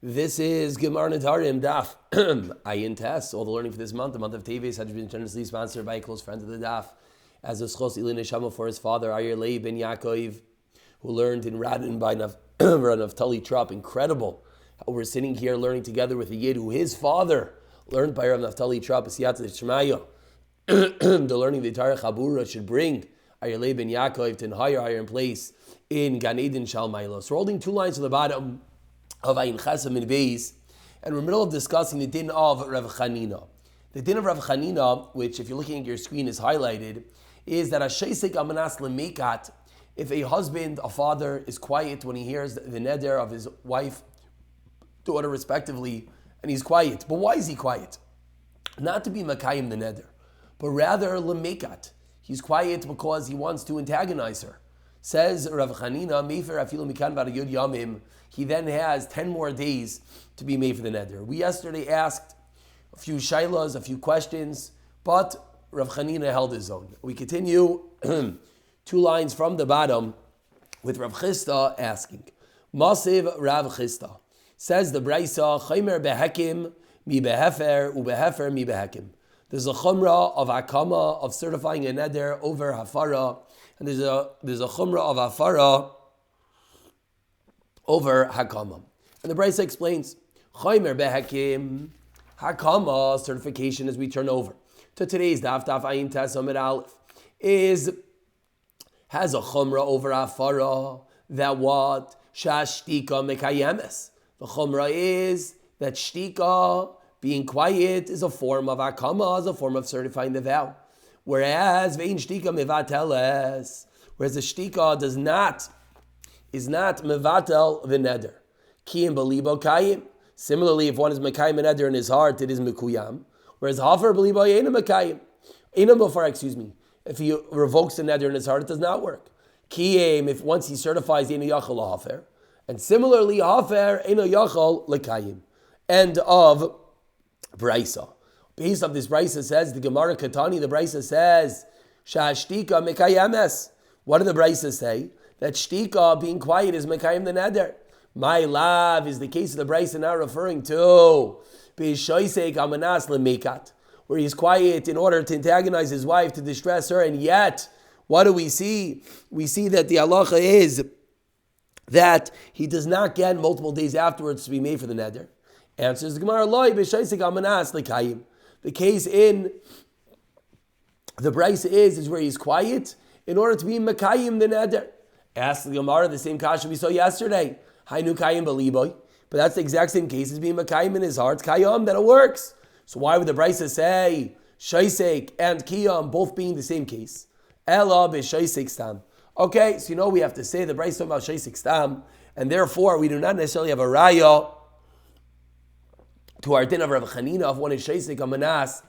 This is Gemara Nedarim Daf Ayin Tess. All the learning for this month, the month of Teves, has been generously sponsored by a close friend of the Daf, as a schos Ilin Neshama for his father Ayer Leib ben Yaakov, who learned in Radin by Naftali Trop. Incredible how we're sitting here learning together with a Yid who his father learned by Rav Naftali Trop, Siyat Shemaya. The learning the entire Chabura should bring Ayer Leib ben Yaakov to an higher place in Gan Eden Shalmaila. So we're holding two lines to the bottom of Ayin Chesam and Beis, and we're in the middle of discussing the din of Rav Chanina. The din of Rav Chanina, which if you're looking at your screen is highlighted, is that Asheisik Amanas Lemekat, if a husband, a father, is quiet when he hears the neder of his wife, daughter respectively, and he's quiet. But why is he quiet? Not to be Makayim the neder, but rather Lemekat. He's quiet because he wants to antagonize her. Says Rav Chanina, Mefer Afilu Mikan Bar Yud Yamim, he then has 10 more days to be made for the neder. We yesterday asked a few shailas, a few questions, but Rav Chanina held his own. We continue 2 lines from the bottom with Rav Chista asking, Masiv Rav Chista. Says the Braisa, Chaymer behekim mi behefer ubehefer mi behekim. There's a chumrah of akama, of certifying a neder over hafara, and there's a chumrah of hafara over hakama. And the Braisa explains, Chaymer behekim, hakama, certification as we turn over to today's daf ayin tes amid aleph, has a chumrah over hafara, that what? Shashtika mekayemes. The chumrah is that shtika, being quiet, is a form of akama, is a form of certifying the vow. Whereas vein shtika mevateles, whereas the shtika is not mevatel v'neder. Kiyim belibo kayim. Similarly, if one is mekayim neder in his heart, it is mekuyam. Whereas hafer belibo yena mekayim. If he revokes the neder in his heart, it does not work. Kiyim, if once he certifies yena yachal hafer. And similarly, hafer eno yachal lekayim. End of Braisa. Based on this Braisa says, the Gemara Katani, the Braisa says, Shashtika mekayemes. What did the Braisa say? That shtika, being quiet, is mekayim the neder. My love is the case of the Braisa now referring to Beishoisek amanas lemekat, where he's quiet in order to antagonize his wife, to distress her, and yet, what do we see? We see that the halacha is that he does not get multiple days afterwards to be made for the neder. Answers the Gemara, Loi beishoisek amanas lekayim. The case in the Braisa is where he's quiet in order to be mekayim the neder. Ask the Gemara the same kasha we saw yesterday. Hainu kayim beliboy. But that's the exact same case as being mekayim in his heart. Kayam, that it works. So why would the Braisa say shaisek and kiyam both being the same case? Ela b'shaisek stam. Okay, so we have to say the Braisa talking about shaisek stam, and therefore we do not necessarily have a raya to our din of Rav Chanina of one is shaisek amanas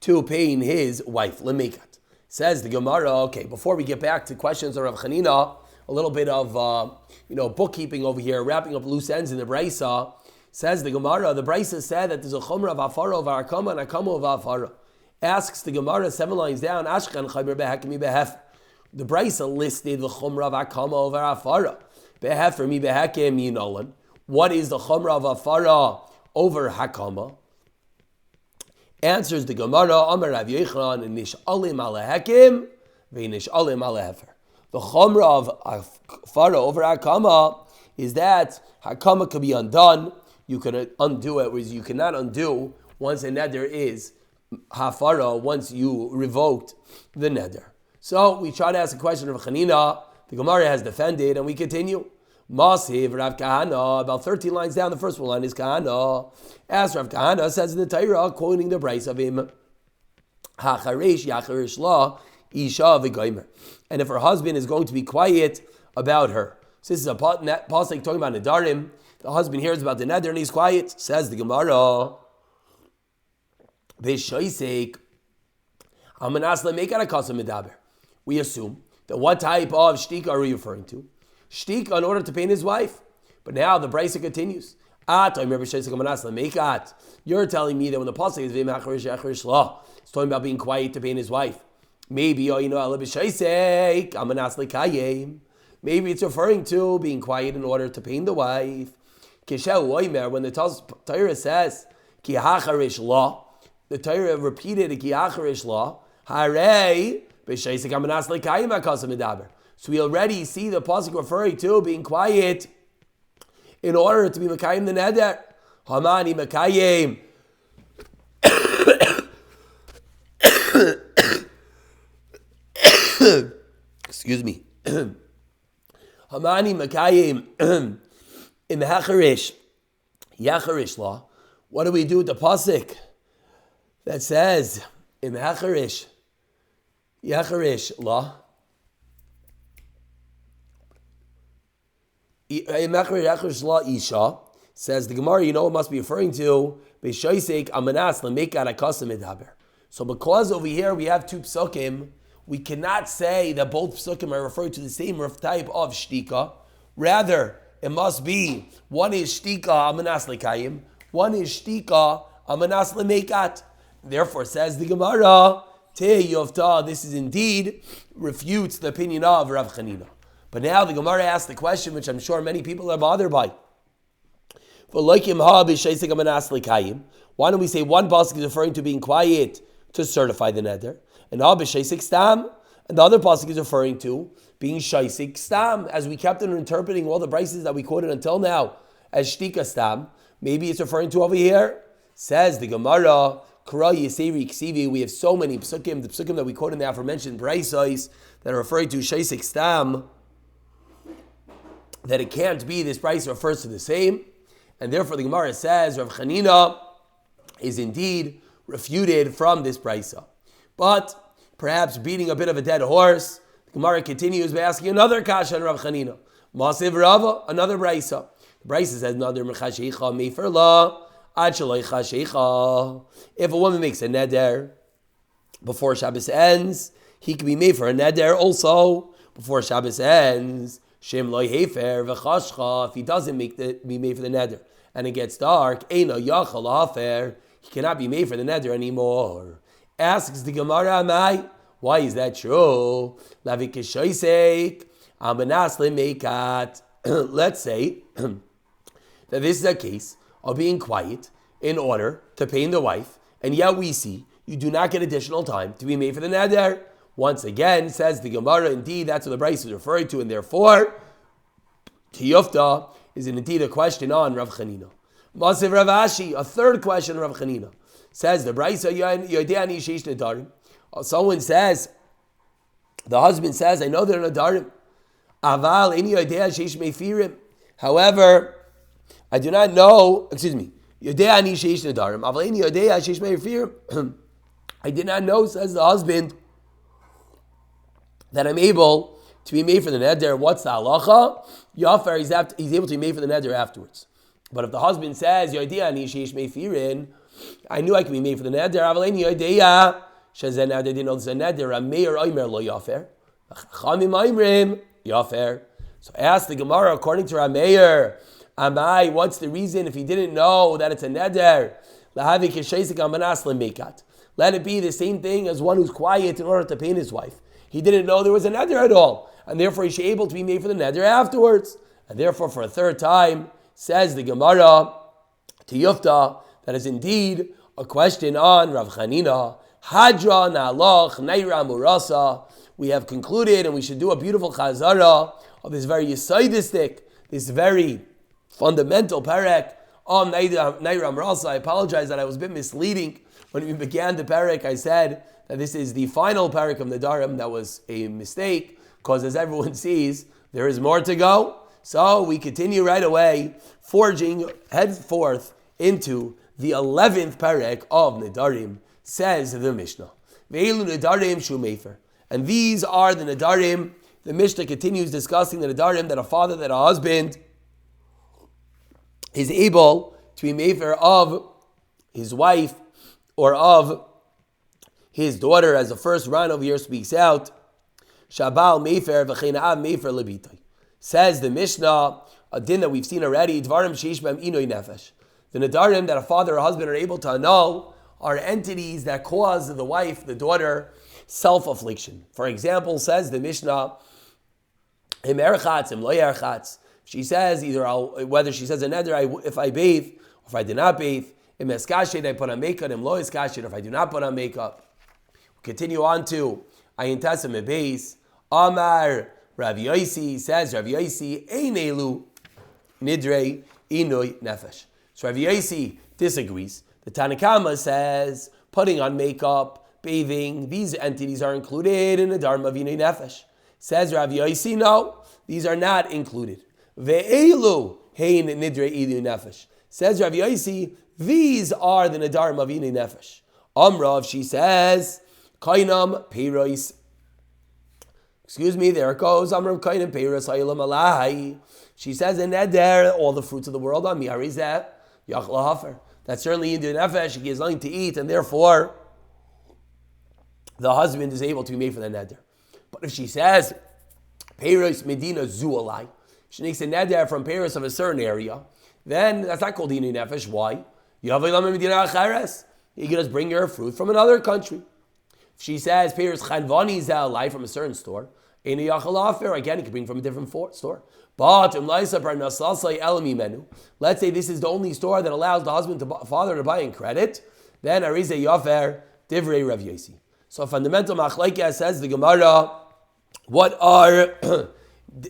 to pain his wife lemekat. Says the Gemara. Okay, before we get back to questions of Rav Chanina, a little bit of bookkeeping over here, wrapping up loose ends in the Braisa. Says the Gemara, the Braisa said that there's a chumrah of afara over akama and akama of afara. Asks the Gemara 7 lines down, Ashkan chaymer behekmi behef. The Braisa listed the chumrah of akama over afara. Behefer mi behekim yinolan. What is the chumrah of afara over hakama? Answers the Gemara, Amar Rav Yechon, Nish'alim alehekim, ve'nish'alim alehefer. The chumrah of afara over hakama is that hakama could be undone. You can undo it, whereas you cannot undo once a neder is hafara, once you revoked the neder. So we try to ask a question of Chanina. The Gemara has defended, and we continue. Masiv Rav Kahana, about 13 lines down, the first one line is Kahana. As Rav Kahana says in the Torah, quoting the Braisa of him, Hacharesh Yacharish La Isha V'Goymer. And if her husband is going to be quiet about her. So this is a pasuk talking about Nedarim. The husband hears about the neder and he's quiet. Says the Gemara, B'shoisek Amanas Lemekat HaKasam Medaber. We assume that what type of shtika are we referring to? Shtika in order to pain his wife. But now the Braisa continues. You're telling me that when the pasuk is it's talking about being quiet to pain his wife. Maybe Maybe it's referring to being quiet in order to pain the wife. When the Torah says, Ki hacharish law, the Torah repeated Ki hacharish law, Harei, b'sheisik amanas l'kayim ha'kasam medaber. So we already see the pasuk referring to being quiet in order to be Mekayim the Neder. Hamani Mekayim. Excuse me. Hamani Mekayim in the Yacharish law. What do we do with the pasuk that says in the Yacharish law? Yacharish law Isha says the Gemara, you know what must be referring to? Beishaisek amanas lemekat akasim medaber. So because over here we have two psukim, we cannot say that both psukim are referring to the same type of shtika. Rather, it must be one is shtika amanas lekayim, one is shtika amanas lemekat. Therefore, says the Gemara, Te Yovta, this is indeed refutes the opinion of Rav Chanina. But now the Gemara asks the question, which I'm sure many people are bothered by. Why don't we say one pasuk is referring to being quiet to certify the neder, and the other pasuk is referring to being shaisik stam, as we kept on interpreting all the brises that we quoted until now as shtika stam. Maybe it's referring to over here. Says the Gemara, we have so many psukim, the psukim that we quoted in the aforementioned brises that are referring to shaisik stam, that it can't be this price refers to the same, and therefore the Gemara says Rav Chanina is indeed refuted from this brisa. But perhaps beating a bit of a dead horse, the Gemara continues by asking another kasha on Rav Chanina. Masiv Rava, another brisa. The brisa says Nadir mechashecha mefer la ad shaloi chashecha. If a woman makes a neder before Shabbos ends, he can be made for a neder also before Shabbos ends. Shem loy hefer v'chashcha. If he doesn't be made for the neder and it gets dark, eino yachal hafer, he cannot be made for the neder anymore. Asks the Gemara, Amai, why is that true? Lavikishoisek amanas lemekat. Let's say that this is a case of being quiet in order to pain the wife, and yet we see you do not get additional time to be made for the neder. Once again, says the Gemara, indeed, that's what the Bryce is referring to, and therefore, Tiyufta is indeed a question on Rav Chanina. Masiv Rav Ashi, a third question on Rav Chanina. Says the Bryce, someone says, the husband says, I know they're Nedarim. Aval, any idea sheish mefirim. However, I do not know, Yodea ani sheish Nedarim. Aval, any idea sheish mefirim. I did not know, says the husband, that I'm able to be made for the neder. What's the halacha? Yafer, he's able to be made for the neder afterwards. But if the husband says, Yodia ani sheish mefirin, I knew I could be made for the neder. Avaleni yodia shezen neder dinol zeneder ameir oimer lo yafer. Chamim oimrim yafer. So ask the Gemara, according to Rameir, Amai, what's the reason if he didn't know that it's a neder? Lahavi kisheisik amanas lemekat. Let it be the same thing as one who's quiet in order to pain his wife. He didn't know there was a neder at all, and therefore he should be able to be made for the neder afterwards. And therefore, for a third time, says the Gemara to Yufta, that is indeed a question on Rav Chanina. Hadra na'aloch naira murasa. We have concluded, and we should do a beautiful chazara of this very yisaidistic, this very fundamental parak on naira murasa. I apologize that I was a bit misleading when we began the parak. I said that this is the final parak of Nedarim. That was a mistake, because as everyone sees, there is more to go. So we continue right away, forging henceforth into the 11th parak of Nedarim, says the Mishnah. Ve'elu Nedarim shu mefer. And these are the Nedarim. The Mishnah continues discussing the Nedarim that a father, that a husband is able to be mefer of his wife or of his daughter, as the first round over here speaks out. Shabal mefer v'cheinav mefer lebitai. Says the Mishnah, a din that we've seen already, dvarim sheish b'hem inoi nefesh. The Nedarim that a father or husband are able to annul are entities that cause the wife, the daughter, self-affliction. For example, says the Mishnah, Im erchatz, im lo erchatz. She says whether she says a neder, if I bathe, or if I do not bathe. Im eskashet, I put on makeup. Im lo eskashet, if I do not put on makeup. Continue on to Ayin Tasim Beis. Amar Rav Yosi says, Rav Yosi ein elu nidrei inoi nefesh. So Rav Yosi disagrees. The Tanakama says putting on makeup, bathing, these entities are included in the Nedarim of inoi nefesh. Says Rav Yosi, no, these are not included. Ve'elu hein nidrei inoi nefesh. Says Rav Yosi, these are the Nedarim of inoi nefesh. Amrav, she says, Kainam Peiros. Excuse me, there it goes. Amram Kainam Peiros Ha'ilam Alai. She says in Neder, all the fruits of the world on me. Harizeh Yachla Hafer. That's certainly in the Nefesh. He has nothing to eat, and therefore the husband is able to be made for the Neder. But if she says Peiros Medina Zu Alai, she makes a Neder from Peiros of a certain area, then that's not called Dinu Nefesh. Why? Yavilam Medina Achares. You can just bring her fruit from another country. If she says Peiros Chanvani Zalai from a certain store, again, you can bring from a different store. But let's say this is the only store that allows the husband to father to buy in credit, then Arize Yafer Divrei Rav Yosi. So fundamental machlekes says the Gemara, what are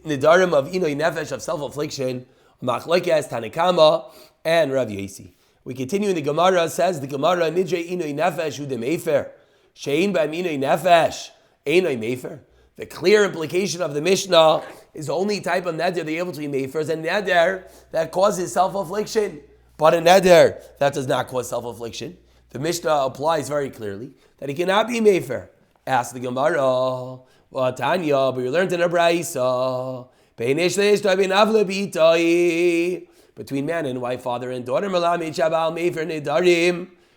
Nedarim of Inoi Nefesh of self-affliction? Machlekes Tanakama and Rav Yosi. We continue in the Gemara, says the Gemara, Nidrei Inoi Nefesh Udem Eifer. Shein b'am inoi nefesh, einoi mefer. The clear implication of the Mishnah is the only type of neder they're able to be mefer is a neder that causes self-affliction. But a neder that does not cause self-affliction, the Mishnah applies very clearly that it cannot be mefer. Ask the Gemara, well, Tanya, but you learned in a Braisa, between man and wife, father and daughter,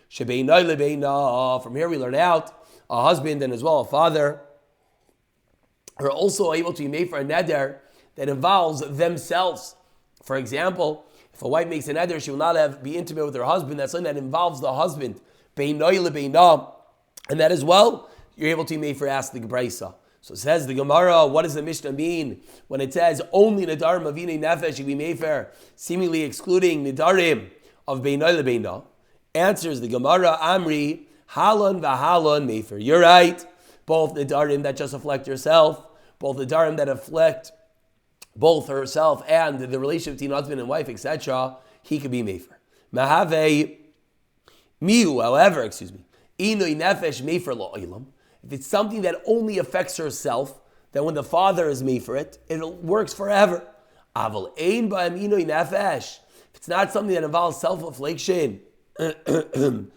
from here we learn out a husband and as well a father are also able to be made for a neder that involves themselves. For example, if a wife makes a neder, she will not be intimate with her husband. That's something that involves the husband. And that as well, you're able to be made for ask the Gebraisa. So it says the Gemara, what does the Mishnah mean when it says only Nedarim of Inei Nefesh should be made for, seemingly excluding Nedarim of Beinoi lebeina? Answers the Gemara, Amri, Halon v'Halon Mefer. You're right. Both Nedarim that just afflict yourself, both Nedarim that afflict both herself and the relationship between husband and wife, etc., he could be Mefer. Mahave Miu, however, Inoi Nefesh Mefer Lo'ilam. If it's something that only affects herself, then when the father is Mefer it works forever. Aval Ein Ba'am Inoi Nefesh. If it's not something that involves self-affliction, but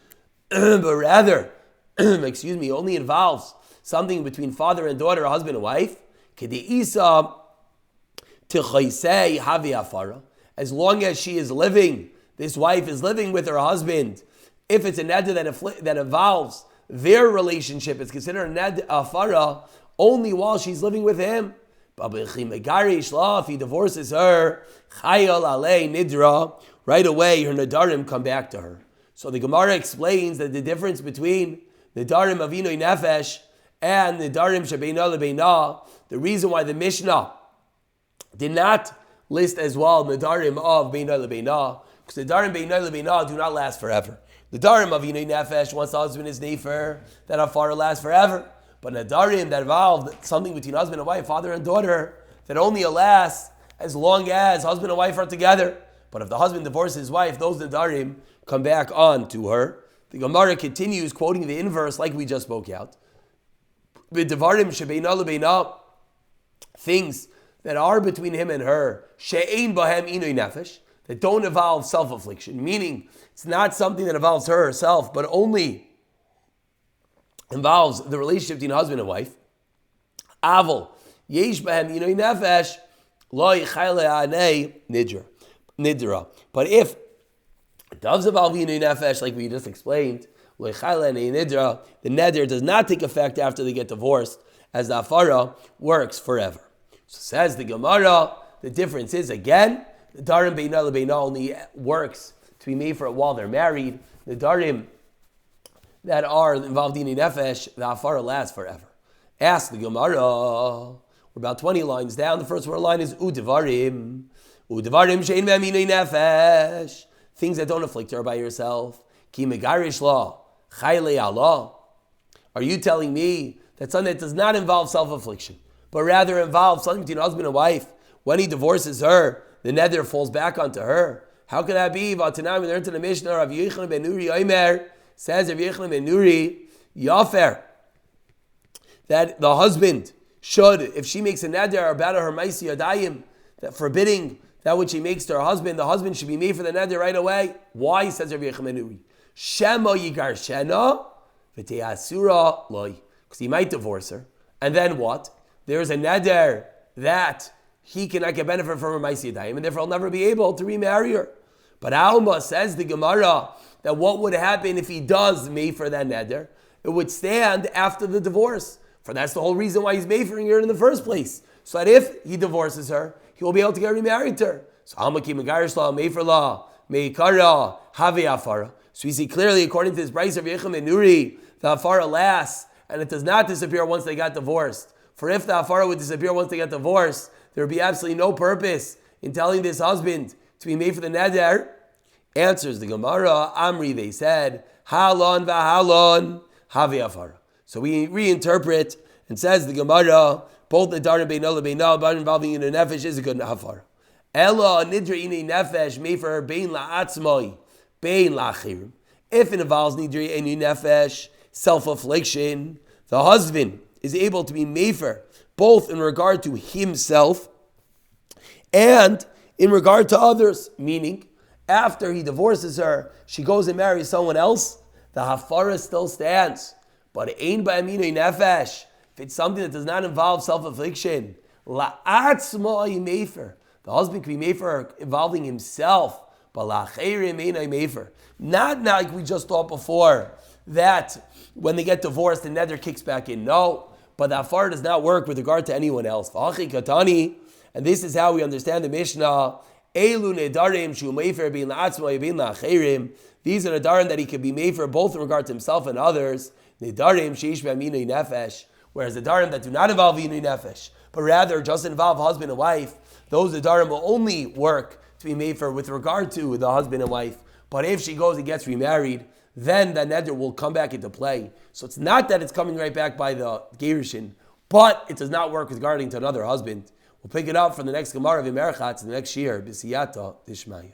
rather, only involves something between father and daughter, or husband and wife. As long as she is living, this wife is living with her husband. If it's a neder that involves their relationship, it's considered a neder afara only while she's living with him. If he divorces her, right away her nedarim come back to her. So the Gemara explains that the difference between Nedarim of Inoi Nefesh and Nedarim Shebeina Lebeina, the reason why the Mishnah did not list as well Nedarim of Beina Lebeina, because Nedarim Beina Lebeina do not last forever. Nedarim of Inoi Nefesh, once the husband is Nefer, that afar lasts forever. But Nedarim that involved something between husband and wife, father and daughter, that only lasts as long as husband and wife are together. But if the husband divorces his wife, those Nedarim come back on to her. The Gemara continues quoting the inverse like we just spoke out. Things that are between him and her, she'ein bahem inoi nefesh, that don't involve self-affliction, meaning it's not something that involves her herself, but only involves the relationship between husband and wife. Aval, yesh bahem inoi nefesh, lo yichayle anei nidra. But if it does involve inoi nefesh, like we just explained, the neder does not take effect after they get divorced, as the afara works forever. So says the Gemara, the difference is, again, the Nedarim Beina Lebeina only works to be made for it while they're married. The Nedarim that are involved in nefesh, the afara lasts forever. Ask the Gemara, We're about 20 lines down. The first word line is Udevarim. Udevarim shein ve'aminei nefesh. Things that don't afflict her by yourself. Ki megarish la, chayle Allah. Are you telling me that something that does not involve self-affliction, but rather involves something between husband and wife? When he divorces her, the neder falls back onto her. How can that be? Vatanam, we learned in the Mishnah, Rav Yochanan ben Nuri Omer, says Rav Yochanan ben Nuri, Yafer, that the husband should, if she makes a neder about her maisi yadayim, that forbidding that which he makes to her husband, the husband should be made for the neder right away. Why? Says Rav Yochanan ben Nuri. Shema yigar shena, v'te'asura loy. Because he might divorce her. And then what? There's a neder that he cannot get benefit from her maisi yadayim, and therefore he'll never be able to remarry her. But Alma says the Gemara that what would happen if he does made for that neder? It would stand after the divorce. For that's the whole reason why he's made-for-ing her in the first place. So that if he divorces her, he will be able to get remarried to her. So Hamaki Megarish law, made-for law, meikara, have afara. So we see clearly, according to this Bryce of Yechim and Nuri, the afara lasts, and it does not disappear once they got divorced. For if the afara would disappear once they got divorced, there would be absolutely no purpose in telling this husband to be made for the neder. Answers the Gemara, Amri, they said, halon v'halon, have afara. So we reinterpret and says the Gemara, both the Nedarim beino lebeino, but involving in a nefesh is a good hafara. Ella nidra ine nefesh made for her bein la'atzmoi, bein la'achirim. If it involves nidra ine nefesh, self-affliction, the husband is able to be mefer both in regard to himself and in regard to others. Meaning, after he divorces her, she goes and marries someone else, the hafara still stands. But ein ba'aminoi nefesh, if it's something that does not involve self-affliction, la'atzmoi mefer, the husband can be mefer involving himself, but la'acheirim einoi mefer. Not like we just thought before, that when they get divorced, the neder kicks back in. No, but the afar does not work with regard to anyone else. V'achi katani, and this is how we understand the Mishnah, elu nedarim shu mefer bin la'atzmoi bin la'acheirim. These are nedarim that he can be mefer both in regard to himself and others. Nedarim sheish b'aminoi nefesh, whereas the nedarim that do not involve inui nefesh, but rather just involve husband and wife, those nedarim will only work to be made for with regard to the husband and wife. But if she goes and gets remarried, then the neder will come back into play. So it's not that it's coming right back by the gerushin, but it does not work regarding to another husband. We'll pick it up from the next Gemara of Imerchatz, the next year, B'siyata Dishmaya.